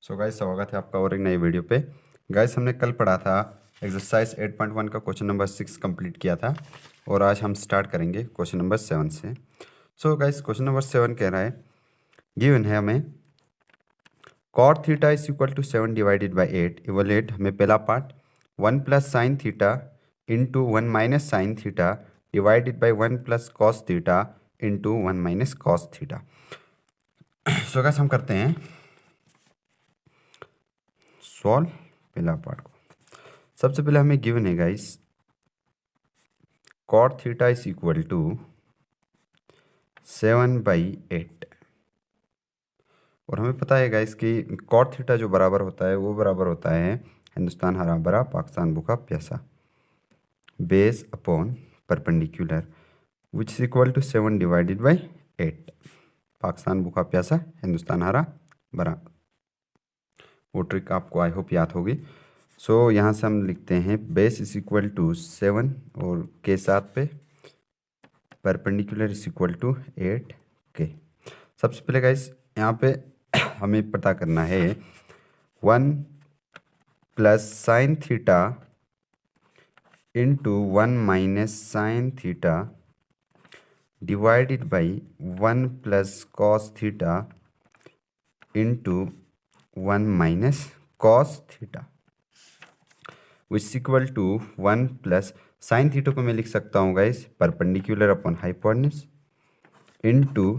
So guys स्वागत है आपका और एक नई वीडियो पे। गाइस हमने कल पढ़ा था एक्सरसाइज 8.1 का क्वेश्चन नंबर 6 कंप्लीट किया था और आज हम स्टार्ट करेंगे क्वेश्चन नंबर 7 से। सो गाइस क्वेश्चन नंबर 7 कह रहा है, गिवन है हमें cot theta is equal to 7 divided by 8। Evaluate हमें पहला part 1 plus sine theta into 1 minus sine theta divided by 1 plus cos theta into 1 minus cos theta. So guys हम करते हैं सॉल्व पहला पार्ट को। सबसे पहले हमें गिवन है guys cot theta is equal to 7/8 और हमें पता है गाइस कि cot थीटा जो बराबर होता है वो बराबर होता है हिंदुस्तान हरा भरा पाकिस्तान भूखा प्यासा base upon perpendicular which is equal to 7 divided by 8। Pakistan भूखा प्यासा हिंदुस्तान हरा भरा, वो ट्रिक आपको आई होप याद होगी। सो यहाँ से हम लिखते हैं बेस इज इक्वल टू 7 और के साथ पे परपेंडिकुलर इज इक्वल टू 8 के। सबसे पहले गाइस यहाँ पे हमें पता करना है 1 plus sine theta into 1 minus sine theta divided by 1 plus cos theta into 1 minus cos theta which is equal to 1 plus sine theta को मैं लिख सकता हूँ guys perpendicular upon hypotenuse into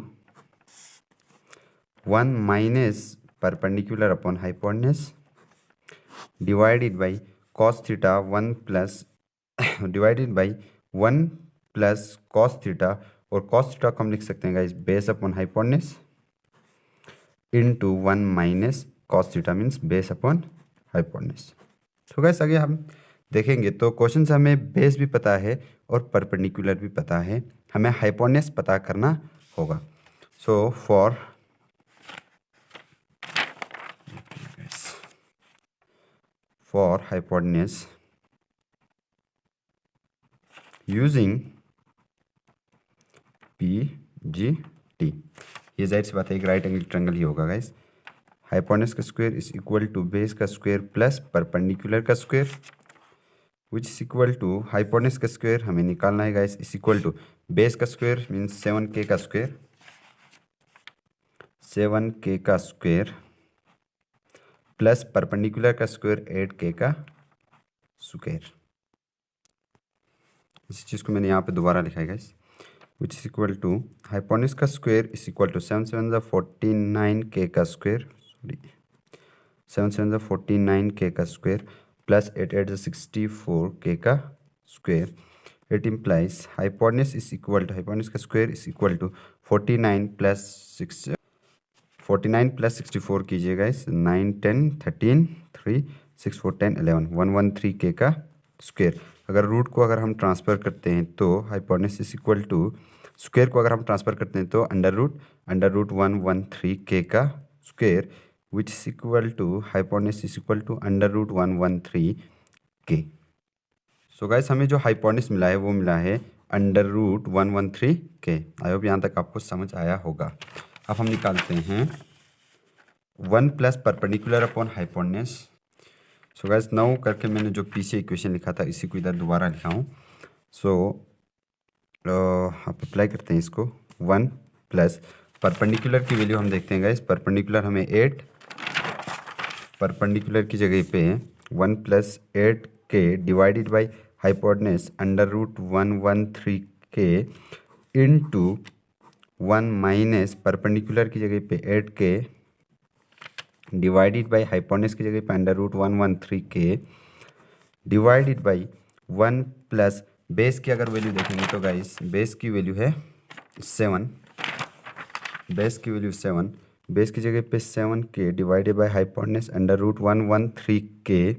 1 minus perpendicular upon hypotenuse divided by cos theta 1 plus divided by 1 plus cos theta और cos theta को हम लिख सकते हैं guys base upon hypotenuse into 1 minus cos theta means base upon hypotenuse. तो guys आगे हम देखेंगे तो क्वेश्चन से हमें बेस भी पता है और परपेंडिकुलर भी पता है, हमें हाइपोटेन्यूज पता करना होगा। So for hypotenuse using PGT, ये जाहिर सी बात है एक राइट एंगल ट्रायंगल ही होगा गाइस। हाइपोटेन्यूज का square is equal to base का स्क्वायर प्लस परपेंडिकुलर का square which is equal to hypotenuse का स्क्वायर हमें निकालना है guys is equal to base का स्क्वायर मीन्स 7k का स्क्वायर 7k का स्क्वायर प्लस परपेंडिकुलर का स्क्वायर 8k का स्क्वायर। इसी चीज़ को मैंने यहाँ पे दोबारा लिखा है guys which is equal to hypotenuse का square is equal to 7 7 49k का स्क्वायर 7 7 49k का स्क्वायर प्लस 8 8 64k का square. It implies hypotenuse is equal to hypotenuse का square is equal to 49 plus 64 कीजिएगा इस 9 10 13 3 6 4 10 11 113k का स्क्वायर। अगर root को अगर हम ट्रांसफ़र करते हैं तो hypotenuse is equal to square को अगर हम ट्रांसफ़र करते हैं तो अंडर रूट 113k का square which is equal to hypotenuse is equal to under root 113k। So guys हमें जो हाइपोटेन्यूज मिला है वो मिला है under root 113k। I hope यहाँ तक आपको समझ आया होगा। अब हम निकालते हैं 1 plus perpendicular upon hypotenuse. So guys now करके मैंने जो पीछे इक्वेशन लिखा था इसी को इधर दोबारा लिखा हूँ। सो आप अप्लाई करते हैं इसको 1 प्लस परपेंडिकुलर की वैल्यू हम देखते हैं गाइस परपेंडिकुलर हमें 8 परपेंडिकुलर की जगह पे 1 plus 8k divided by hypotenuse under root 113k into 1 minus perpendicular की जगह पे 8k डिवाइडेड बाई हाइपोटेन्यूज की जगह पे under root 113k divided by 1 plus base की अगर वैल्यू देखेंगे तो गाइस बेस की वैल्यू है 7, बेस की वैल्यू 7, बेस की जगह पे 7k divided by hypotenuse under root 113k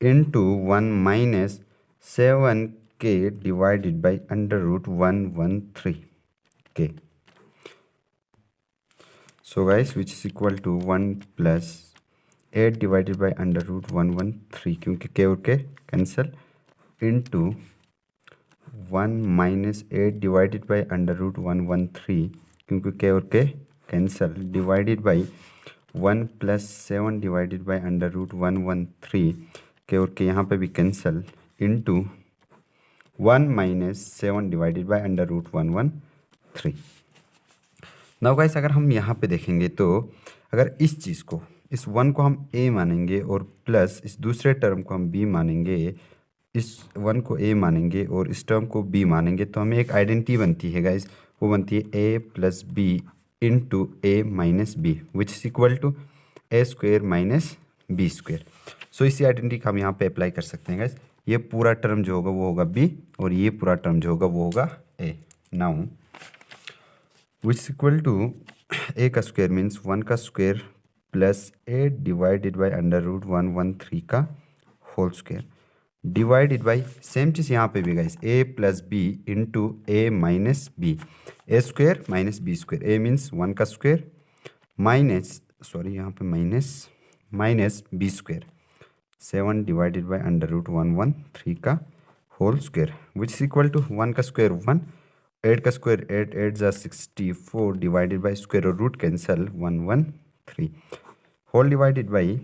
into 1 minus 7k divided by under root 113k। So guys which is equal to 1 plus 8 divided by under root 113 क्योंकि k और k cancel into 1 minus 8 divided by under root 113 क्योंकि k और k cancel divided by 1+7 divided by √113 k, और k यहाँ पे भी cancel, into 1-7 divided by √113। Now guys अगर हम यहाँ पे देखेंगे तो अगर इस चीज़ को, इस 1 को हम a मानेंगे और प्लस इस दूसरे टर्म को हम b मानेंगे, इस 1 को a मानेंगे और इस टर्म को b मानेंगे, तो हमें एक आइडेंटिटी बनती है गाइस, वो बनती है a + b into a - b which is equal to a² - b²। So इसी आइडेंटिटी का हम यहाँ पे अप्लाई कर सकते हैं गाइस। ये पूरा टर्म जो होगा वो होगा b और ये पूरा टर्म जो होगा वो होगा a। Now which is equal to a का स्क्वायर मीन्स 1 का square plus a divided by √113 का whole square divided by same चीज़ यहाँ पे भी guys a + b into a - b, a² - b²। a means 1 का स्क्वायर माइनस, सॉरी यहाँ पे माइनस b², 7 डिवाइडेड बाई √113 का whole square which is equal to 1 का स्क्वायर 1, 8 का स्क्वायर 8, 8 = 64 डिवाइडेड बाई स्क्वायर और root cancel 113 whole divided by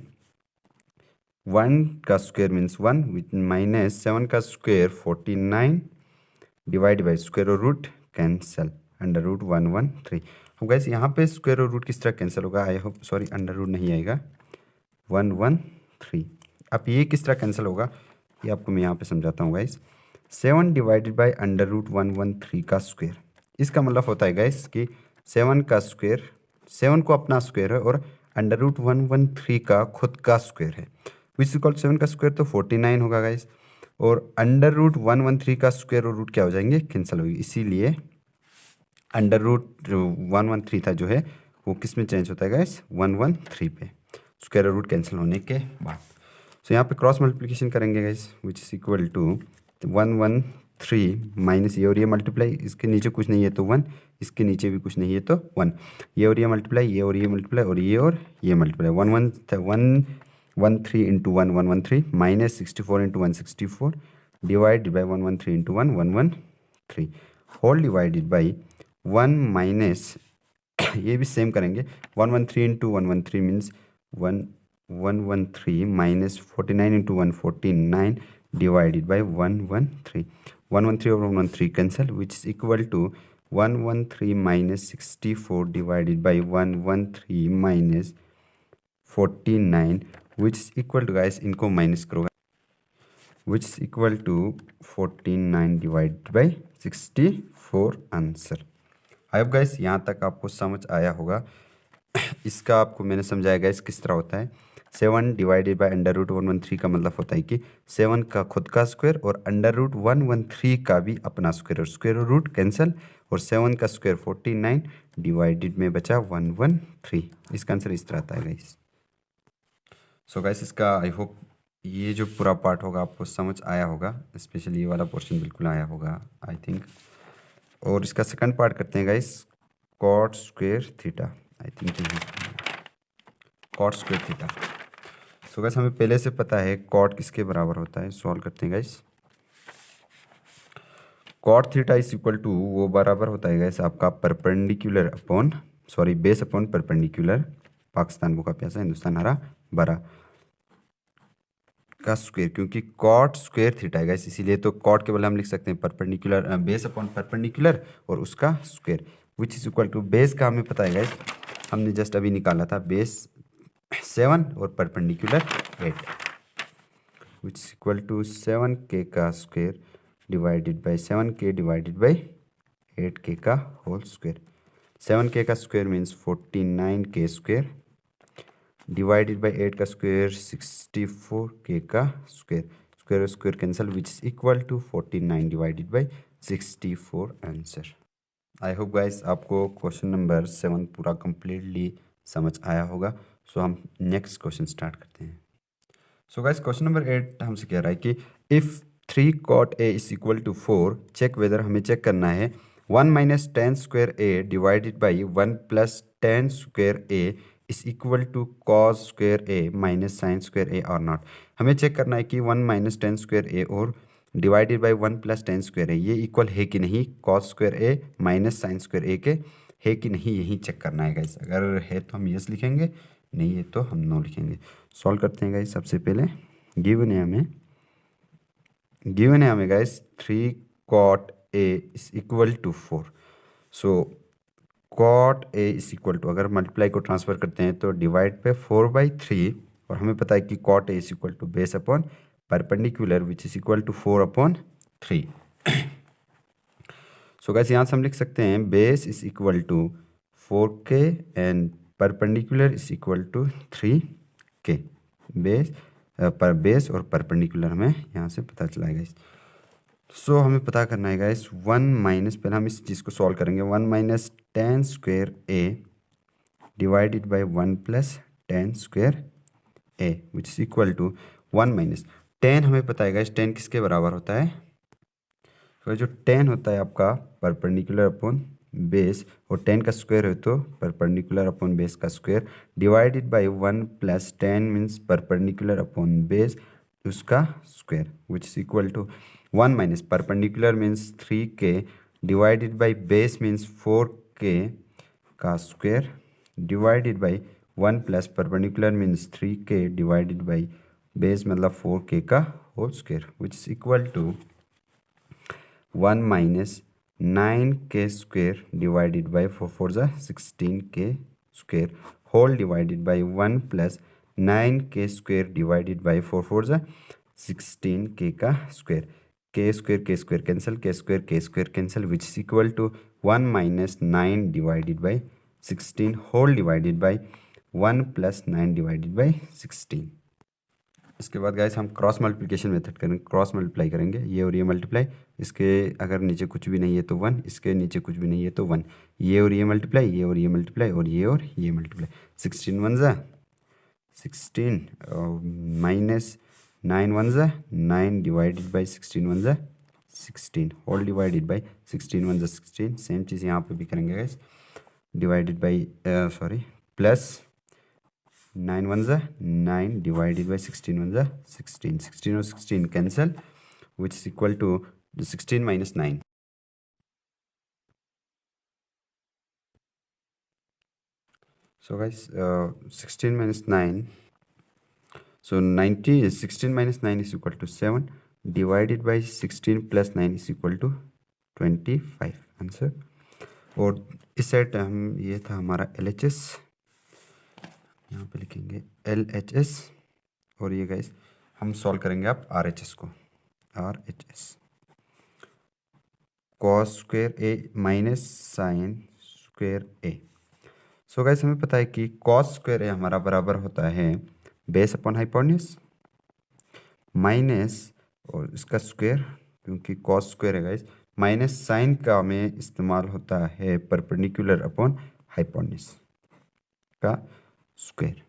1 का square means 1 with minus 7 का square 49 divide by square और root cancel √113। अब गाइस यहाँ पे स्क्वायर और रूट किस तरह कैंसिल होगा, I hope sorry under root नहीं आएगा, 113। अब ये किस तरह कैंसिल होगा ये आपको मैं यहाँ पे समझाता हूँ गाइस। 7 डिवाइडेड बाई √113 का स्क्वायर, इसका मतलब होता है गाइस कि 7 का स्क्वायर, 7 को अपना स्क्वायर है और √113 का खुद का स्क्वायर है विच इक्वल 7 का स्क्वायर तो 49 होगा गाइस, और √113 का स्क्वायर और रूट क्या हो जाएंगे, कैंसिल होगी। इसीलिए √113 था जो है वो किस में चेंज होता है गाइस, 113 पे, स्क्वायर और रूट कैंसिल होने के बाद। सो यहाँ पे क्रॉस मल्टीप्लिकेशन करेंगे guys which is equal to 113 minus ये और ये मल्टीप्लाई, इसके नीचे कुछ नहीं है तो 1, इसके नीचे भी कुछ नहीं है तो 1, ये और ये मल्टीप्लाई, ये और ये मल्टीप्लाई और ये multiply, 113 into 1 113 minus 64 into 164 divide by 113 into 1 113 whole divided by 1 minus ये भी सेम करेंगे, 113 into 113 means 113 minus 49 into 149 divided by 113, 113 और 113 cancel which is equal to 113 minus 64 divided by 113 minus 49 which is equal to guys, इनको minus करो, which is equal to 49 divided by 64 answer. I hope guys यहाँ तक आपको समझ आया होगा। इसका आपको मैंने समझाया गाइस किस तरह होता है। 7 डिवाइडेड बाई √113 का मतलब होता है कि 7 का खुद का स्क्वायर और √113 का भी अपना स्क्वायर, और स्क्वायर और रूट कैंसिल, और 7 का स्क्वायर 49 डिवाइडेड में बचा 113। इसका आंसर इस तरह आता है गाइस। सो गाइस इसका आई होप ये जो पूरा पार्ट होगा आपको समझ आया होगा, स्पेशली ये वाला पोर्शन बिल्कुल आया होगा आई थिंक। और इसका सेकंड पार्ट करते हैं guys, cot square theta, I think cot square theta. So guys हमें पहले से पता है कॉट किसके बराबर होता है, सॉल्व करते हैं guys. Cot theta is equal to वो बराबर होता है गाइस आपका perpendicular upon, sorry base upon perpendicular, पाकिस्तान बुका प्यासा हिंदुस्तान हरा बरा का स्क्वायर, क्योंकि कॉट स्क्वायर थीटा है गाइस, इसीलिए तो कॉट के बदले हम लिख सकते हैं परपेंडिकुलर, बेस अपॉन परपेंडिकुलर और उसका square which is equal to, base का हमें पता है गाइस, हमने जस्ट अभी निकाला था, बेस 7 और perpendicular 8 which is equal to 7k का square divided by 7k divided by 8k का होल स्क्वायर। 7k का square means 49k square divided by 8 का स्क्वायर 64k का स्क्वायर, स्क्वायर और square cancel which is equal to 49 divided by 64 answer. I hope guys आपको question number 7 पूरा completely समझ आया होगा। सो हम नेक्स्ट क्वेश्चन स्टार्ट करते हैं। सो गाइस क्वेश्चन नंबर 8 हमसे कह रहा है कि if 3 cot a is equal to 4 check whether, हमें चेक करना है 1 minus 10 square a divided by 1 plus 10 square a is equal to cos square a minus sine square a और not. हमें चेक करना है कि 1 माइनस 10 स्क्वायर a और divided by 1 plus 10 square a ये इक्वल है कि नहीं cos square a minus sine square a के, है कि नहीं, यही चेक करना है गाइस। अगर है तो हम यस लिखेंगे, नहीं है तो हम 9 लिखेंगे। सॉल्व करते हैं गाइस। सबसे पहले गिवन है हमें guys 3 cot a is equal to 4। So cot a is equal to, अगर मल्टीप्लाई को ट्रांसफर करते हैं तो डिवाइड पे 4/3, और हमें पता है कि cot a is equal to base upon perpendicular which is equal to 4/3। So guys यहाँ से हम लिख सकते हैं बेस is equal to 4k and perpendicular is equal to 3k। Base और परपेंडिकुलर हमें यहाँ से पता चला है गाइस। सो हमें पता करना है गाइस 1 माइनस, पहले हम इस चीज़ को सॉल्व करेंगे। 1 minus 10 square a divided by 1 plus 10 square a which is equal to 1 minus 10। हमें पता है गाइस 10 किसके बराबर होता है? तो जो 10 होता है आपका परपेंडिकुलर अपॉन बेस, और 10 का स्क्वायर है तो परपेंडिकुलर अपॉन बेस का square divided by 1 plus 10 means perpendicular upon base उसका square which is equal to 1 minus perpendicular means 3k divided by base means 4k का square divided by 1 plus perpendicular means 3k divided by base मतलब 4k का whole square which is equal to 1 minus 9k square divided by 4 ज़ा 16k square whole divided by 1 plus 9k square divided by 4 ज़ा 16k का square. k square cancel which is equal to 1 minus 9 divided by 16 whole divided by 1 plus 9 divided by 16। इसके बाद guys हम cross multiplication method करेंगे, cross multiply करेंगे। ये और ये मल्टीप्लाई, इसके अगर नीचे कुछ भी नहीं है तो 1, इसके नीचे कुछ भी नहीं है तो 1। ये और ये मल्टीप्लाई, ये और ये मल्टीप्लाई, और ये मल्टीप्लाई। 16 1 ज़ा 16 माइनस 9 1 ज़ा 9 डिवाइडेड बाई 16 1 ज़ा 16 होल डिवाइडेड बाई 16 1 ज़ा 16। सेम चीज़ यहाँ पे भी करेंगे गाइस, डिवाइडेड बाई प्लस 9 1 ज़ा 9 डिवाइडेड बाई 16 1 ज़ा 16। 16 और 16 cancel which is equal to 16 minus 9। So guys 16 minus 9, so 90 is 16 minus 9 is equal to 7 divided by 16 plus 9 is equal to 25 answer. और इस साइड हम ये था हमारा LHS, यहाँ पे लिखेंगे LHS, और ये गाइस हम सॉल्व करेंगे आप RHS को। RHS cos square a minus sine square a। So guys हमें पता है कि cos स्क्वायर a हमारा बराबर होता है बेस अपॉन हाइपोटेन्यूज माइनस और इसका स्क्वायर, क्योंकि cos स्क्वायर है गाइस, माइनस साइन का में इस्तेमाल होता है परपेंडिकुलर अपॉन हाइपोटेन्यूज का स्क्वायर।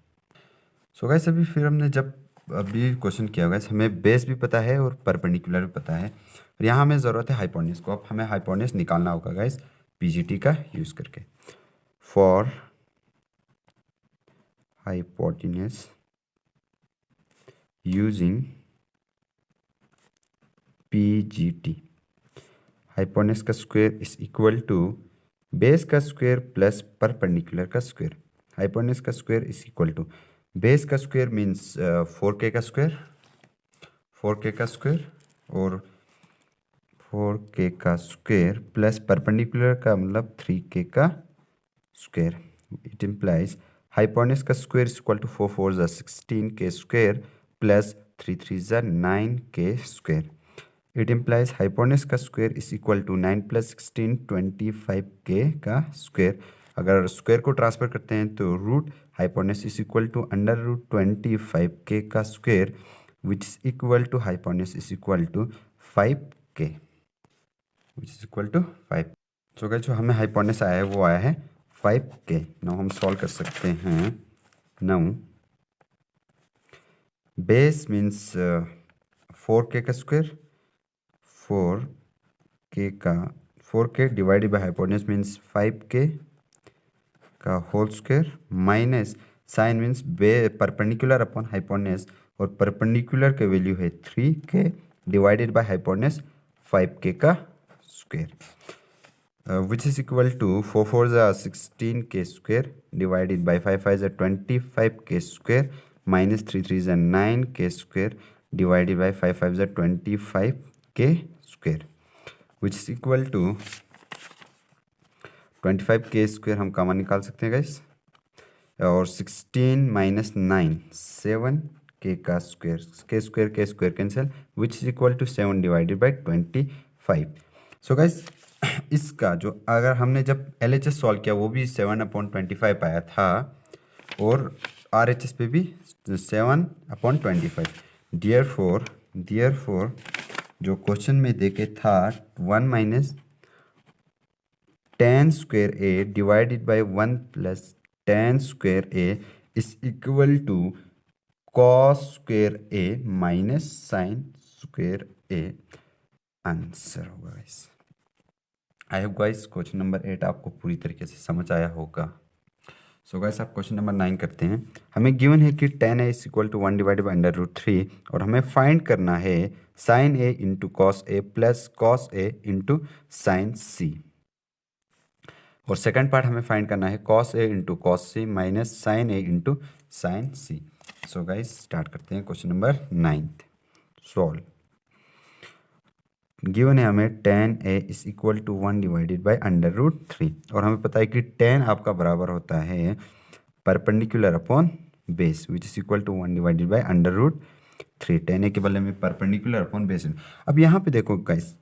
सो गाइस अभी फिर हमने जब अभी क्वेश्चन किया गाइस, हमें बेस भी पता है और परपेंडिकुलर भी पता है, और यहाँ हमें ज़रूरत है हाइपोटेन्यूज को। अब हमें हाइपोटेन्यूज निकालना होगा गाइस PGT का यूज़ करके। For hypotenuse using PGT, hypotenuse का square is equal to base का स्क्वायर प्लस परपेंडिकुलर का स्क्वायर। हाइपोटेन्यूज का square is equal to base का स्क्वायर मीन्स 4k का स्क्वायर, 4k का स्क्वायर, और 4k का स्क्वायर प्लस परपेंडिकुलर का मतलब 3k का स्क्वायर। इट इम्प्लाइज हाइपोटेन्यूज का स्क्वायर इज इक्वल टू 4 4 ज़ा 16k स्क्वायर प्लस 3 3 ज़ा 9k square. It implies hypotenuse का square is equal to 9 plus 16 25k का स्क्वायर। अगर स्क्वायर को ट्रांसफर करते हैं तो root hypotenuse is equal to under root 25k का square which is equal to hypotenuse is equal to 5k which is equal to 5। So guys जो हमें hypotenuse आया है वो आया है 5k। नाउ हम सॉल्व कर सकते हैं। नाउ बेस मीन्स 4k का square, 4k divided by hypotenuse means 5k का whole square minus sine means perpendicular upon hypotenuse, और परपेंडिकुलर का वैल्यू है 3k divided by hypotenuse 5k का square. which is equal to 4 4s are 16k square divided by 5 5s are 25k square minus 3 3s are 9k square divided by 5 5s are 25k square, which is equal to 25k square हम common निकाल सकते हैं guys, और 16 minus 9 7 के square cancel, which is equal to 7 divided by 25। So guys इसका जो अगर हमने जब LHS सॉल्व किया वो भी 7/25 आया था और RHS पे भी 7/25। डियर फोर जो क्वेश्चन में देके था 1 minus tan square a divided by 1 plus tan square a is equal to cos square a minus sin square a answer होगा guys. I hope guys question number 8 आपको पूरी तरीके से समझ आया होगा। सो गाइस आप क्वेश्चन नंबर 9 करते हैं। हमें गिवन है कि tan a is equal to 1 divided by √3 और हमें फाइंड करना है sin a into cos a plus cos a into sine c, और सेकंड पार्ट हमें फाइंड करना है cos a into cos C minus sine a into sine C. So guys start करते हैं क्वेश्चन नंबर 9 सॉल्व। गिवन है हमें tan a is equal to 1 divided by √3 और हमें पता है कि tan आपका बराबर होता है perpendicular upon base which is equal to 1 divided by √3। tan a के बदले में परपेंडिकुलर अपॉन बेस। अब यहाँ पे देखो गाइस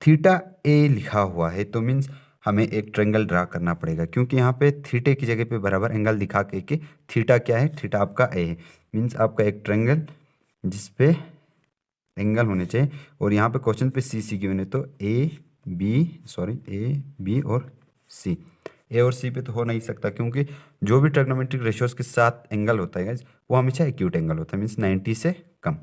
थीटा a लिखा हुआ है तो मीन्स हमें एक ट्रायंगल ड्रा करना पड़ेगा, क्योंकि यहाँ पे थीटे की जगह पे बराबर एंगल दिखा के कि थीटा क्या है, थीटा आपका ए है, मीन्स आपका एक ट्रायंगल जिस पे एंगल होने चाहिए। और यहाँ पे क्वेश्चन पे सी गिवन है तो ए बी और सी, ए और सी पे तो हो नहीं सकता, क्योंकि जो भी ट्रिग्नोमेट्रिक रेशियोज के साथ एंगल होता है गाइस वो हमेशा एक्यूट एंगल होता है, मीन्स 90 से कम।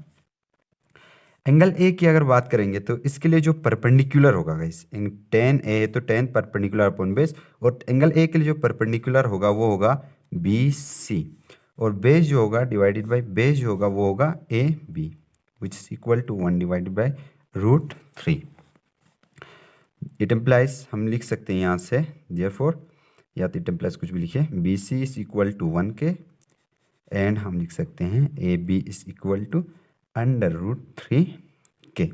एंगल ए की अगर बात करेंगे तो इसके लिए जो परपेंडिकुलर होगा गाइस, tan ए है तो tan परपेंडिकुलर अपॉन बेस, और एंगल ए के लिए जो परपेंडिकुलर होगा वो होगा BC, और बेस जो होगा डिवाइडेड बाय बेस जो होगा वो होगा AB which is equal to 1 divided by √3। It implies हम लिख सकते हैं यहाँ से देयरफॉर, या तो इट इम्प्लाइज कुछ भी लिखिए, BC इज इक्वल टू 1 के एंड हम लिख सकते हैं AB इज इक्वल टू √3 के।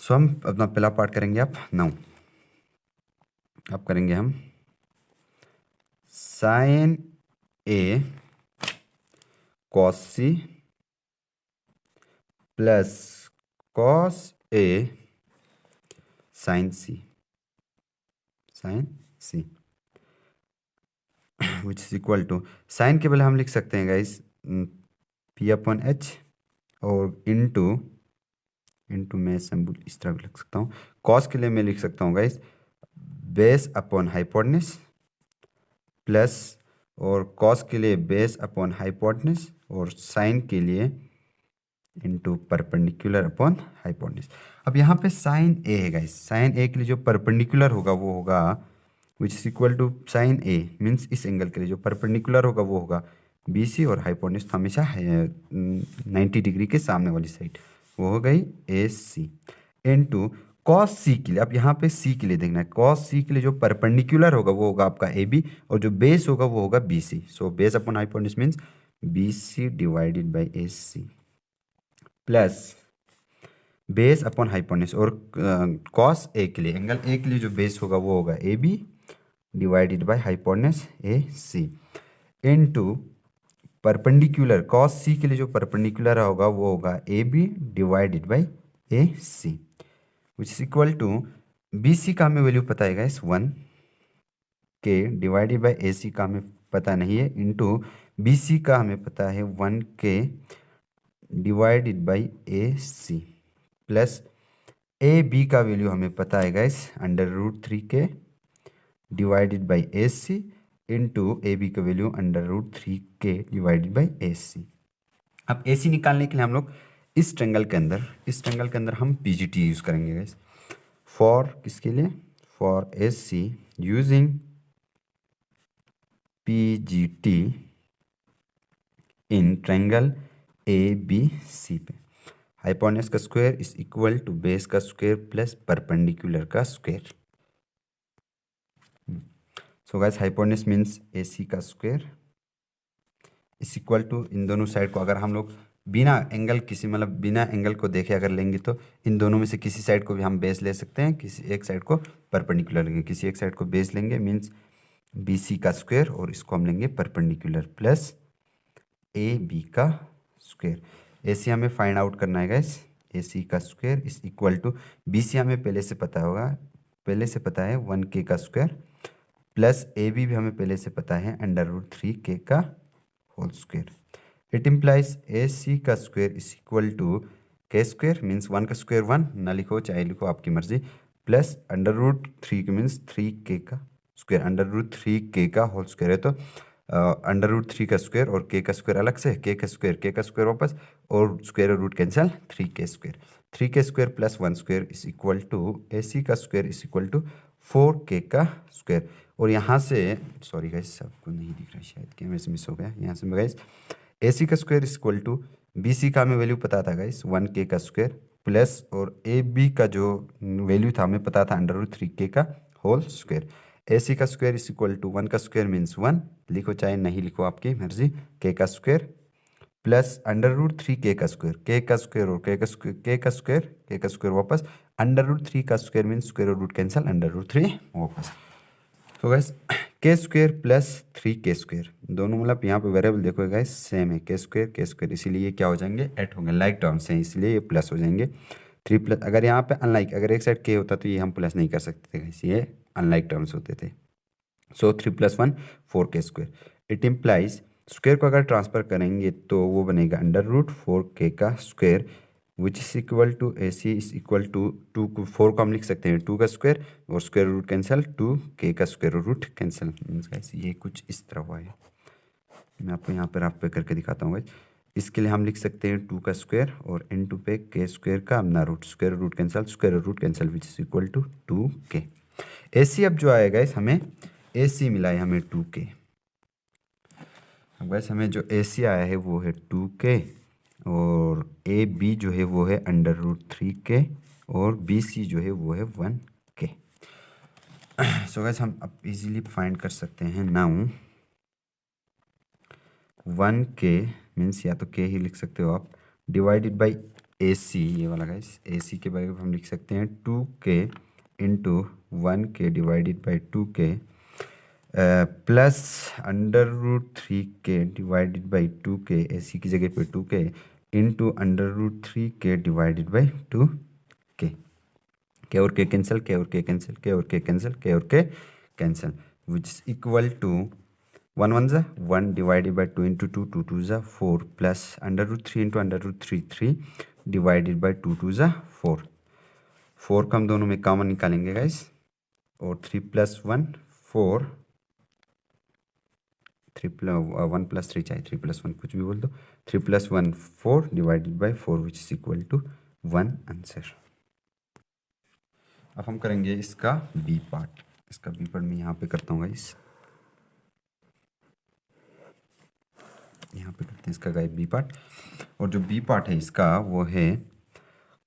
सो हम अपना पहला पार्ट करेंगे अब 9। अब करेंगे हम sine A cos C plus cos A sine C which is equal to, sine के पहले हम लिख सकते हैं गाइस P/H और इंटू मैं सिंबल इस तरह भी लिख सकता हूँ। कॉस के लिए मैं लिख सकता हूँ guys base upon hypotenuse plus, और कॉस के लिए बेस अपॉन हाइपोटेन्यूज, और साइन के लिए इंटू परपेंडिकुलर अपॉन हाइपोटेन्यूज। अब यहाँ पे साइन ए है गाइस, साइन ए के लिए जो परपेंडिकुलर होगा वो होगा which is equal to sine A, means इस एंगल के लिए जो परपेंडिकुलर होगा वो होगा BC, और हाइपोटेन्यूज हमेशा 90 डिग्री के सामने वाली साइड वो हो गई AC इंटू कॉस C के लिए। अब यहाँ पे C के लिए देखना है, कॉस C के लिए जो परपेंडिकुलर होगा वो होगा आपका AB, और जो बेस होगा वो होगा BC। So base upon hypotenuse means BC divided by AC plus base upon hypotenuse, और कॉस A के लिए एंगल A के लिए जो बेस होगा वो होगा AB divided by hypotenuse AC into perpendicular cos C के लिए जो परपेंडिकुलर होगा वो होगा AB divided by AC which is equal to BC का हमें वैल्यू पता है गाइस 1 के डिवाइडेड बाई AC का हमें पता नहीं है, इंटू BC का हमें पता है 1 के divided by AC plus AB का वैल्यू हमें पता है गाइस √3 के divided by AC into AB का वैल्यू √3 के डिवाइडेड बाई AC। अब AC निकालने के लिए हम लोग इस ट्रायंगल के अंदर हम PGT यूज़ करेंगे गाइस। फॉर किसके लिए, for AC using PGT in triangle ABC पे हाइपोटेन्यूज का square is equal to base का स्क्वायर प्लस परपेंडिकुलर का square. So guys hypotenuse means AC का स्क्वायर इज इक्वल टू, इन दोनों साइड को अगर हम लोग बिना एंगल किसी मतलब बिना एंगल को देखे अगर लेंगे तो इन दोनों में से किसी साइड को भी हम बेस ले सकते हैं, किसी एक साइड को परपेंडिकुलर लेंगे, किसी एक साइड को बेस लेंगे मीन्स BC का स्क्वायर और इसको हम लेंगे परपेंडिकुलर प्लस AB का स्क्वायर। AC हमें फाइंड आउट करना है गाइस, AC का square is equal to BC हमें पहले से पता होगा, पहले से पता है 1K का स्क्वायर प्लस AB भी हमें पहले से पता है √3K का whole square. It implies AC का square is equal to K square means 1 का स्क्वायर 1, ना लिखो चाहे लिखो आपकी मर्जी, प्लस √3 मीन्स 3K का स्क्वायर, √3K का होल स्क्वायर है तो √3 का स्क्वायर और K का स्क्वायर अलग से, K का स्क्वायर वापस और स्क्वायर और root cancel, 3K square, 3K square plus 1 square is equal to AC का square is equal to 4K का स्क्वायर। और यहाँ से सॉरी गाइस आपको नहीं दिख रहा शायद, कैमरे से मिस हो गया, यहाँ से गाइस AC का square is equal to BC का हमें वैल्यू पता था गाइस 1K का स्क्वायर प्लस और AB का जो वैल्यू था हमें पता था √3K का होल स्क्वायर। AC का स्क्वायर इज इक्वल टू 1 का स्क्वायर मीन्स 1, लिखो चाहे नहीं लिखो आपकी मर्जी, K का स्क्वायर प्लस √3K का स्क्वायर, K का स्क्वायर और K का स्क्वायर वापस, √3 का स्क्वायर मीन्स स्क्वायर और रूट कैंसिल, √3 वापस। तो guys K square plus 3K square दोनों मतलब यहाँ पे वेरिएबल देखो गाइस सेम है, K स्क्वायर, इसीलिए क्या हो जाएंगे ऐड होंगे, लाइक टर्म्स हैं इसलिए ये प्लस हो जाएंगे। 3 प्लस अगर यहाँ पे अनलाइक अगर एक साइड K होता तो ये हम प्लस नहीं कर सकते थे गाइस, ये अनलाइक टर्म्स होते थे। सो 3 + 1 4K स्क्वायर। इट इम्प्लाइज स्क्वायर को अगर ट्रांसफर करेंगे तो वो बनेगा √4K का square which is equal to AC is equal to 2 को 4 को हम लिख सकते हैं 2 का स्क्वायर और स्क्वायर रूट कैंसिल 2K का square root cancel means guys ये कुछ इस तरह हुआ है। मैं आपको यहाँ पर आप पे करके दिखाता हूँ गाइस। इसके लिए हम लिख सकते हैं 2 का स्क्वायर और इनटू पे K स्क्वायर का अपना root, square root cancel which is equal to 2K। AC अब जो आएगा इस हमें AC मिला है हमें 2K। अब गाइस हमें जो AC आया है वो है 2K और AB जो है वो है √3K और BC जो है वो है 1K। सो गाइस हम अब इजीली फाइंड कर सकते हैं नाउ 1K मीन्स या तो K ही लिख सकते हो आप डिवाइडेड बाई AC, ये वाला गाइस AC के बारे में हम लिख सकते हैं 2K into 1K divided by 2K plus √3K divided by 2K, AC की जगह पे 2K into √3K divided by 2K। K और K कैंसिल, K और K कैंसिल, K और K कैंसिल, K और K cancel which is equal to 1 1 ज़ा 1 divided by 2 into 2 2 2 ज़ा 4 plus √3 into √3 3 divided by 2 2 ज़ा 4। 4 का हम दोनों में कॉमन निकालेंगे गाइस और 3 + 1 4 1 + 3 चाहिए, 3 + 1 कुछ भी बोल दो, 3 + 1 4 divided by 4 which is equal to 1 answer. अब हम करेंगे इसका बी पार्ट, इसका बी पार्ट मैं यहाँ पे करता हूँ गाइस, यहाँ पे करते हैं इसका गाइस बी पार्ट। और जो बी पार्ट है इसका वो है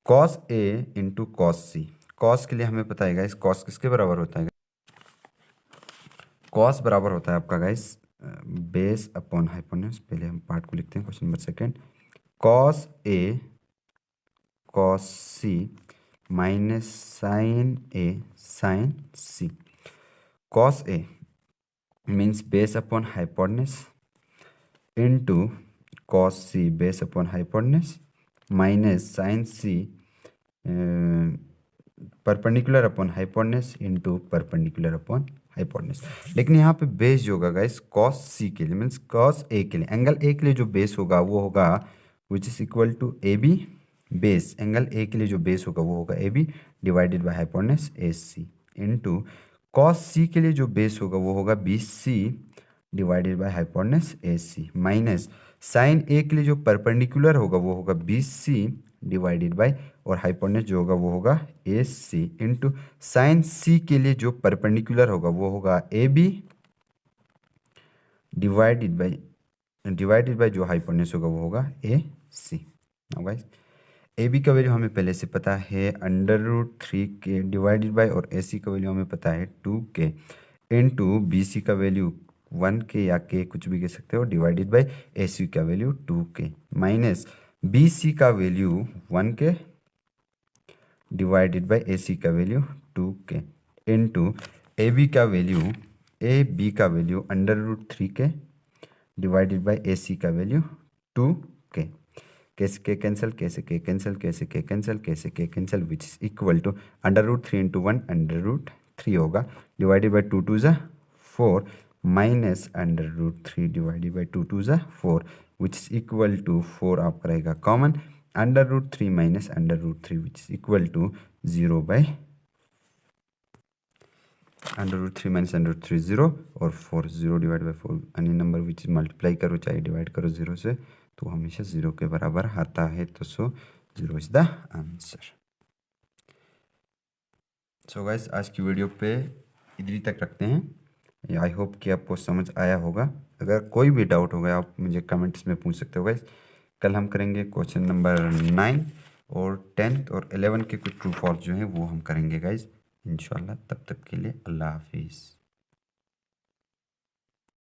cos A into cos C। cos के लिए हमें पता है गाइस cos किसके बराबर होता है, cos बराबर होता है आपका गाइस बेस अपॉन हाइपोटेन्यूज। पहले हम पार्ट को लिखते हैं question number second, cos A cos C minus sin A sin C। cos A means base upon hypotenuse into cos C base upon hypotenuse minus sin C perpendicular upon hypotenuse into perpendicular upon hypotenuse. लेकिन यहाँ पे base जो होगा guys cos C के लिए means cos A के लिए, angle A के लिए जो बेस होगा वो होगा which is equal to AB base, angle A के लिए जो बेस होगा वो होगा AB divided by hypotenuse AC into cos C के लिए जो बेस होगा वो होगा BC divided by hypotenuse AC minus sine A के लिए जो परपेंडिकुलर होगा वो होगा BC डिवाइडेड बाय और हाइपोटेन्यूज जो होगा वो होगा AC इंटू साइन C के लिए जो परपेंडिकुलर होगा वो होगा AB डिवाइडेड बाय जो हाइपोटेन्यूज होगा वो होगा AC। नाउ गाइस AB का वैल्यू हमें पहले से पता है √3K डिवाइडेड बाय और AC का वैल्यू हमें पता है 2K इनटू बी सी का वैल्यू 1k या k कुछ भी कह सकते हो डिवाइडेड बाय ए सी का value 2k minus B C का value 1k divided by A C का value 2k into A B का value under root 3k divided by A C का वैल्यू 2k। कैसे के कैंसिल, कैसे के cancel, कैसे के कैंसिल, कैसे के cancel, which is equal to under root 3 into 1 under root 3 होगा डिवाइडेड बाई 2 2 ज़ा 4 minus under root 3 divided by 2 2 ज़ा 4 विच इज इक्वल टू 4 आपका रहेगा common under root 3 minus under root 3 which is equal to 0 by under root 3 minus under root 3 0 और 4 0 divide by 4 अन्य number which multiply करो चाहे divide करो 0 से तो हमेशा 0 के बराबर आता है तो 0 is the answer. So guys आज की वीडियो पे इधर तक रखते हैं। आई होप कि आपको समझ आया होगा। अगर कोई भी डाउट होगा आप मुझे कमेंट्स में पूछ सकते हो गाइस। कल हम करेंगे क्वेश्चन नंबर 9 और 10th और 11 के कुछ ट्रू फॉल्स जो हैं वो हम करेंगे गाइस इंशाल्लाह। तब तक के लिए अल्लाह हाफिज़।